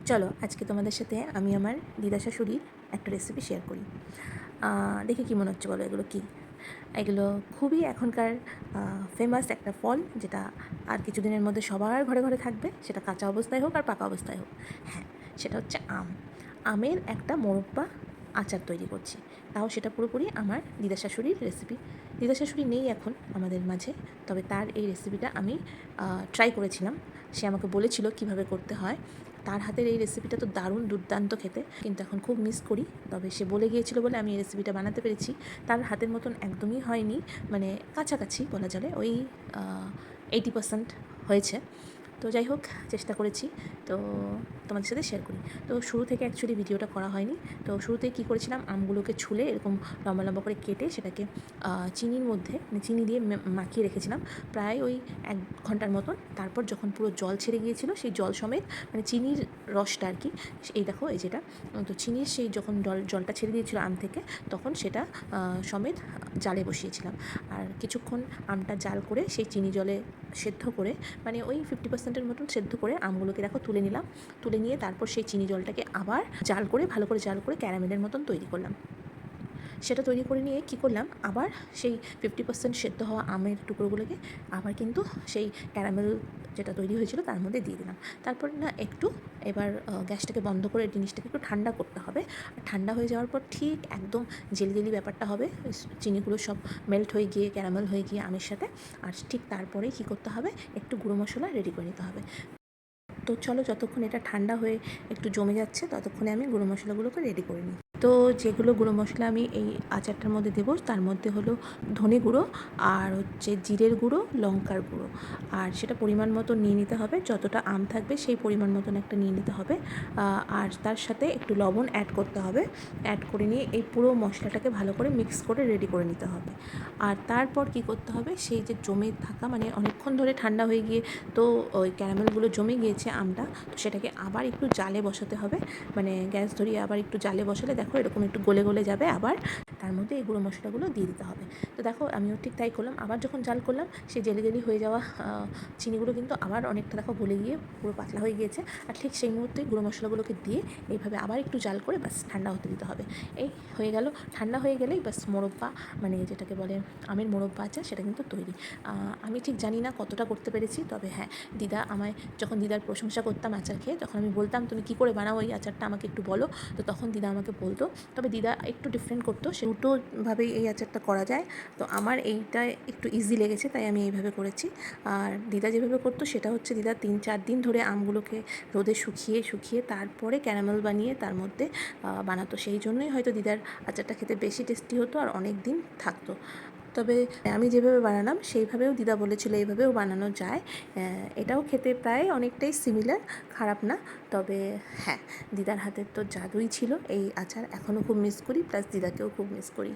চলো আজকে তোমাদের সাথে আমি আমার দিদা শাশুড়ির একটা রেসিপি শেয়ার করি। দেখে কী মনে হচ্ছে বলো এগুলো কী? এগুলো খুবই এখনকার ফেমাস একটা ফল, যেটা আর কিছুদিনের মধ্যে সবার ঘরে ঘরে থাকবে, সেটা কাঁচা অবস্থায় হোক আর পাকা অবস্থায় হোক। হ্যাঁ, সেটা হচ্ছে আম। আমের একটা মোরব্বা আচার তৈরি করছি, তাও সেটা পুরোপুরি আমার দিদা শাশুড়ির রেসিপি। দিদা শাশুড়ি নেই এখন আমাদের মাঝে, তবে তার এই রেসিপিটা আমি ট্রাই করেছিলাম। সে আমাকে বলেছিল কিভাবে করতে হয়। তার হাতের এই রেসিপিটা তো দারুণ দুর্দান্ত খেতে, কিন্তু এখন খুব মিস করি। তবে সে বলে গিয়েছিল বলে আমি এই রেসিপিটা বানাতে পেরেছি। তার হাতের মতন একদমই হয়নি, মানে কাছাকাছি বলা চলে, ওই 80% হয়েছে। তো যাই হোক, চেষ্টা করেছি, তো তোমাদের সাথে শেয়ার করি। তো শুরু থেকে অ্যাকচুয়ালি ভিডিওটা করা হয়নি। তো শুরুতে কী করেছিলাম, আমগুলোকে ছুলে এরকম লম্বা লম্বা করে কেটে সেটাকে চিনির মধ্যে চিনি দিয়ে মাখিয়ে রেখেছিলাম প্রায় ওই 1 ঘন্টার মতন। তারপর যখন পুরো জল ছেড়ে গিয়েছিল, সেই জল সমেত, মানে চিনির রসটা আর কি, এই দেখো এই যেটা, তো চিনির সেই যখন জলটা ছেড়ে দিয়েছিল আম থেকে, তখন সেটা সমেত জালে বসিয়েছিলাম। আর কিছুক্ষণ আমটা জাল করে সেই চিনি জলে সেদ্ধ করে, মানে ওই 50%-এর মতন সেদ্ধ করে আমগুলোকে দেখো তুলে নিলাম। তুলে নিয়ে তারপর সেই চিনি জলটাকে আবার জাল করে, ভালো করে জাল করে ক্যারামেলের মতন তৈরি করলাম। সেটা তৈরি করে নিয়ে কী করলাম, আবার সেই 50% সেদ্ধ হওয়া আমের টুকরোগুলোকে আবার কিন্তু সেই ক্যারামেল যেটা তৈরি হয়েছিল তার মধ্যে দিয়ে দিলাম। তারপর না একটু এবার গ্যাসটাকে বন্ধ করে জিনিসটাকে একটু ঠান্ডা করতে হবে। আর ঠান্ডা হয়ে যাওয়ার পর ঠিক একদম জেলি জেলি ব্যাপারটা হবে, চিনিগুলো সব মেল্ট হয়ে গিয়ে ক্যারামেল হয়ে গিয়ে আমের সাথে। আর ঠিক তারপরেই কী করতে হবে, একটু গুঁড়ো মশলা রেডি করে নিতে হবে। তো চলো, যতক্ষণ এটা ঠান্ডা হয়ে একটু জমে যাচ্ছে, ততক্ষণে আমি গুঁড়ো মশলাগুলোকে রেডি করে নিই। তো যেগুলো গুঁড়ো মশলা আমি এই আচারটার মধ্যে দেবো, তার মধ্যে হলো ধনে গুঁড়ো, আর হচ্ছে জিরের গুঁড়ো, লঙ্কার গুঁড়ো, আর সেটা পরিমাণ মতো নিয়ে নিতে হবে। যতটা আম থাকবে সেই পরিমাণ মতন একটা নিয়ে নিতে হবে। আর তার সাথে একটু লবণ অ্যাড করতে হবে। অ্যাড করে নিয়ে এই পুরো মশলাটাকে ভালো করে মিক্স করে রেডি করে নিতে হবে। আর তারপর কি করতে হবে, সেই যে জমে থাকা, মানে অনেকক্ষণ ধরে ঠান্ডা হয়ে গিয়ে তো ওই ক্যারামেলগুলো জমে গিয়েছে আমটা, তো সেটাকে আবার একটু জালে বসাতে হবে। মানে গ্যাস ধরিয়ে আবার একটু জালে বসালে দেখো এরকম একটু গলে গলে যাবে, আবার তার মধ্যে এই গুঁড়ো মশলাগুলো দিয়ে দিতে হবে। তো দেখো আমিও ঠিক তাই করলাম, আবার যখন জাল করলাম, সেই জেলি জেলি হয়ে যাওয়া চিনিগুলো কিন্তু আবার অনেকটা দেখো গলে গিয়ে পুরো পাতলা হয়ে গিয়েছে। আর ঠিক সেই মুহূর্তে গুঁড়ো মশলাগুলোকে দিয়ে এইভাবে আবার একটু জাল করে ব্যাস ঠান্ডা হতে দিতে হবে। এই হয়ে গেল। ঠান্ডা হয়ে গেলেই ব্যাস মোরব্বা, মানে যেটাকে বলে আমের মোরব্বা আচার, সেটা কিন্তু তৈরি। আমি ঠিক জানি না কতটা করতে পেরেছি, তবে হ্যাঁ, দিদা আমায় যখন দিদার প্রশংসা করতাম আচার খেয়ে, তখন আমি বলতাম তুমি কী করে বানাও এই আচারটা, আমাকে একটু বলো। তো তখন দিদা আমাকে বলতো, তবে দিদা একটু ডিফারেন্ট করতো, সে দুটোভাবেই এই আচারটা করা যায়। তো আমার এইটা একটু ইজি লেগেছে, তাই আমি এইভাবে করেছি। আর দিদা যেভাবে করতো সেটা হচ্ছে, দিদা 3-4 দিন ধরে আমগুলোকে রোদে শুকিয়ে শুকিয়ে তারপরে ক্যারামেল বানিয়ে তার মধ্যে বানাতো। সেই জন্যই হয়তো দিদার আচারটা খেতে বেশি টেস্টি হতো আর অনেক দিন থাকতো। তবে আমি যেভাবে বানালাম সেইভাবেও দিদা বলেছিল এইভাবেও বানানো যায়। এটাও খেতে প্রায় অনেকটাই সিমিলার, খারাপ না। তবে হ্যাঁ, দিদার হাতের তো জাদুই ছিল এই আচার, এখনও খুব মিস করি, প্লাস দিদাকেও খুব মিস করি।